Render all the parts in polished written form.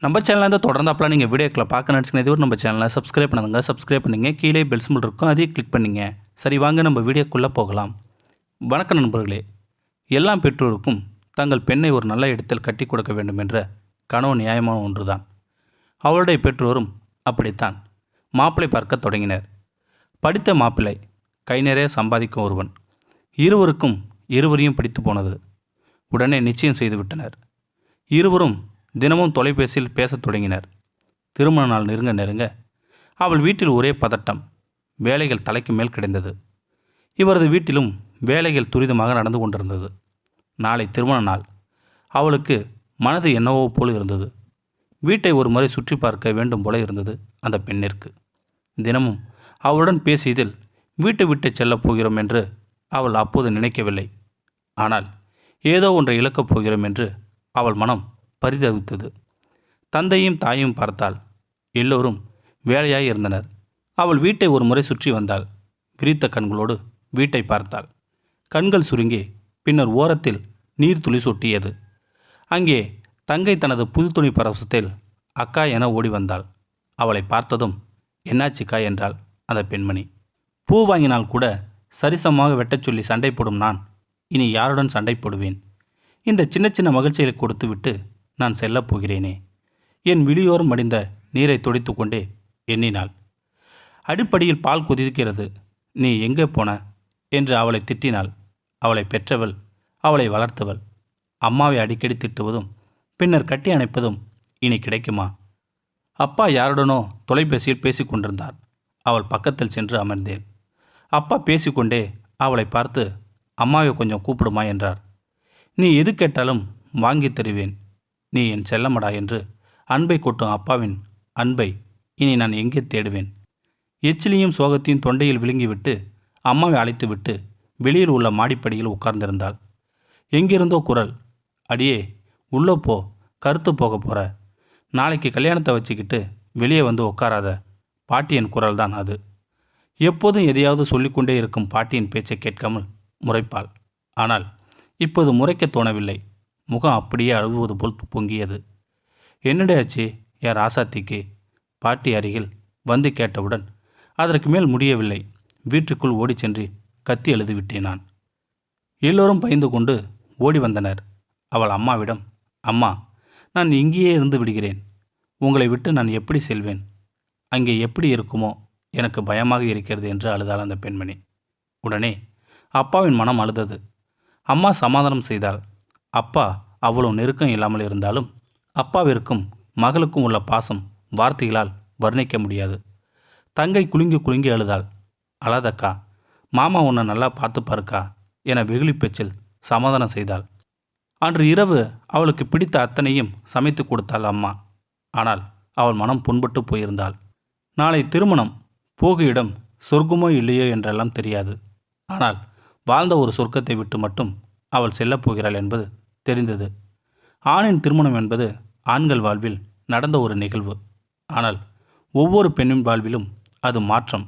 நம்ம சேனலில் தொடர்ந்தாப்பெல்லாம் நீங்கள் வீடியோக்களை பார்க்க நினச்சிங்கன்னா இது ஒரு நம்ம சேனலை சப்ஸ்கிரைப் பண்ணுங்க. சப்ஸ்கிரைப் பண்ணிங்க. கீழே பெல் சிம்பிள் இருக்கும், அதையும் கிளிக் பண்ணிங்க. சரி, வாங்க நம்ம வீடியோக்குள்ளே போகலாம். வணக்கம் நண்பர்களே. எல்லா பெற்றோருக்கும் தங்கள் பெண்ணை ஒரு நல்ல இடத்தில் கட்டி கொடுக்க வேண்டும் என்ற கனவு நியாயமான ஒன்று தான். அவளுடைய பெற்றோரும் அப்படித்தான் மாப்பிள்ளை பார்க்க தொடங்கினர். படித்த மாப்பிள்ளை, கை நிறைய சம்பாதிக்கும் ஒருவன். இருவரையும் பிடித்து போனது. உடனே நிச்சயம் செய்துவிட்டனர். இருவரும் தினமும் தொலைபேசியில் பேசத் தொடங்கினர். திருமண நாள் நெருங்க அவள் வீட்டில் ஒரே பதட்டம். வேலைகள் தலைக்கு மேல் கிடைந்தது. இவரது வீட்டிலும் வேலைகள் துரிதமாக நடந்து கொண்டிருந்தது. நாளை திருமண நாள். அவளுக்கு மனது என்னவோ போல் இருந்தது. வீட்டை ஒரு முறை சுற்றி பார்க்க வேண்டும் போல இருந்தது அந்த பெண்ணிற்கு. தினமும் அவளுடன் பேசியதில் வீட்டை விட்டு செல்லப் போகிறோம் என்று அவள் அப்போது நினைக்கவில்லை. ஆனால் ஏதோ ஒன்றை இழக்கப் போகிறோம் என்று அவள் மனம் பரிதவித்தது. தந்தையும் தாயும் பார்த்தாள். எல்லோரும் வேலையாய் இருந்தனர். அவள் வீட்டை ஒரு முறை சுற்றி வந்தாள். விரித்த கண்களோடு வீட்டை பார்த்தாள். கண்கள் சுருங்கி பின்னர் ஓரத்தில் நீர் துளி சொட்டியது. அங்கே தங்கை தனது புது துணி பரவசத்தில் அக்கா என ஓடி வந்தாள். அவளை பார்த்ததும் என்னாச்சிக்கா என்றாள் அந்த பெண்மணி. பூ வாங்கினால் கூட சரிசமமாக வெட்டச் சொல்லி சண்டை போடும் நான் இனி யாருடன் சண்டை போடுவேன்? இந்த சின்ன சின்ன மகிழ்ச்சிகளை கொடுத்துவிட்டு நான் செல்லப் போகிறேனே. என் விழியோரம் மடிந்த நீரை துடைத்து கொண்டே எண்ணினாள். அடிப்படியில் பால் கொதிக்கிறது, நீ எங்கே போன என்று அவளை திட்டினாள். அவளை பெற்றவள், அவளை வளர்த்தவள். அம்மாவை அடிக்கடி திட்டுவதும் பின்னர் கட்டி அணைப்பதும் இனி கிடைக்குமா? அப்பா யாருடனோ தொலைபேசியில் பேசி கொண்டிருந்தார். அவள் பக்கத்தில் சென்று அமர்ந்தேன். அப்பா பேசிக்கொண்டே அவளை பார்த்து, அம்மாவை கொஞ்சம் கூப்பிடுமா என்றார். நீ எது கேட்டாலும் வாங்கி தருவேன், நீ என் செல்லமடா என்று அன்பை கொட்டும் அப்பாவின் அன்பை இனி நான் எங்கே தேடுவேன்? எச்சிலியும் சோகத்தையும் தொண்டையில் விழுங்கிவிட்டு அம்மாவை அழைத்துவிட்டு வெளியில் உள்ள மாடிப்படியில் உட்கார்ந்திருந்தாள். எங்கிருந்தோ குரல், அடியே உள்ளே போ, கருத்து போக போகிற, நாளைக்கு கல்யாணத்தை வச்சுக்கிட்டு வெளியே வந்து உட்காராத. பாட்டியின் குரல் தான் அது. எப்போதும் எதையாவது சொல்லிக்கொண்டே இருக்கும் பாட்டியின் பேச்சை கேட்காமல் முறைப்பாள். ஆனால் இப்போது முறைக்க தோணவில்லை. முகம் அப்படியே அழுவது போல் பொங்கியது. என்னடையாச்சு என் ராசாத்திக்கு? பாட்டி அருகில் வந்து கேட்டவுடன் அதற்கு மேல் முடியவில்லை. வீட்டுக்குள் ஓடி சென்று கத்தி எழுதிவிட்டேன் நான். எல்லோரும் பயந்து கொண்டு ஓடி வந்தனர். அவள் அம்மாவிடம், அம்மா, நான் இங்கேயே இருந்து விடுகிறேன். உங்களை விட்டு நான் எப்படி செல்வேன்? அங்கே எப்படி இருக்குமோ எனக்கு பயமாக இருக்கிறது என்று அழுதாள் அந்த பெண்மணி. உடனே அப்பாவின் மனம் அழுதது. அம்மா சமாதானம் செய்தாள். அப்பா அவ்வளவு நெருக்கம் இல்லாமல் இருந்தாலும் அப்பாவிற்கும் மகளுக்கும் உள்ள பாசம் வார்த்தைகளால் வர்ணிக்க முடியாது. தங்கை குலுங்கி குலுங்கி அழுதாள். அழாதக்கா, மாமா உன்னை நல்லா பார்த்துப்பாருக்கா என வெகுளி பேச்சில் சமாதானம் செய்தாள். அன்று இரவு அவளுக்கு பிடித்த அத்தனையும் சமைத்து கொடுத்தாள் அம்மா. ஆனால் அவள் மனம் புண்பட்டு போயிருந்தாள். நாளை திருமணம். போகு இடம் சொர்க்கமோ இல்லையோ என்றெல்லாம் தெரியாது. ஆனால் வாழ்ந்த ஒரு சொர்க்கத்தை விட்டு மட்டும் அவள் செல்லப்போகிறாள் என்பது தெரிந்தது. ஆணின் திருமணம் என்பது ஆண்கள் வாழ்வில் நடந்த ஒரு நிகழ்வு. ஆனால் ஒவ்வொரு பெண்ணின் வாழ்விலும் அது மாற்றம்.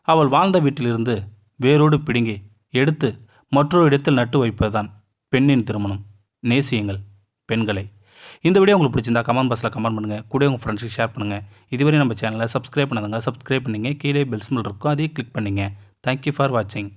அவள் வாழ்ந்த வீட்டிலிருந்து வேரோடு பிடுங்கி எடுத்து மற்றொரு இடத்தில் நட்டு வைப்பதுதான் பெண்ணின் திருமணம். நேசியுங்கள் பெண்களை. இந்த வீடியோ உங்களுக்கு பிடிச்சிருந்தா கமெண்ட் பாக்ஸில் கமெண்ட் பண்ணுங்கள். கூட உங்கள் ஃப்ரெண்ட்ஸுக்கு ஷேர் பண்ணுங்கள். இதுவரை நம்ம சேனலை சப்ஸ்கிரைப் பண்ணாதங்க சப்ஸ்கிரைப் பண்ணிங்க. கீழே பெல் சிம்பிள் இருக்கும், அதையும் கிளிக் பண்ணிங்க. தேங்க்யூ ஃபார் வாட்சிங்.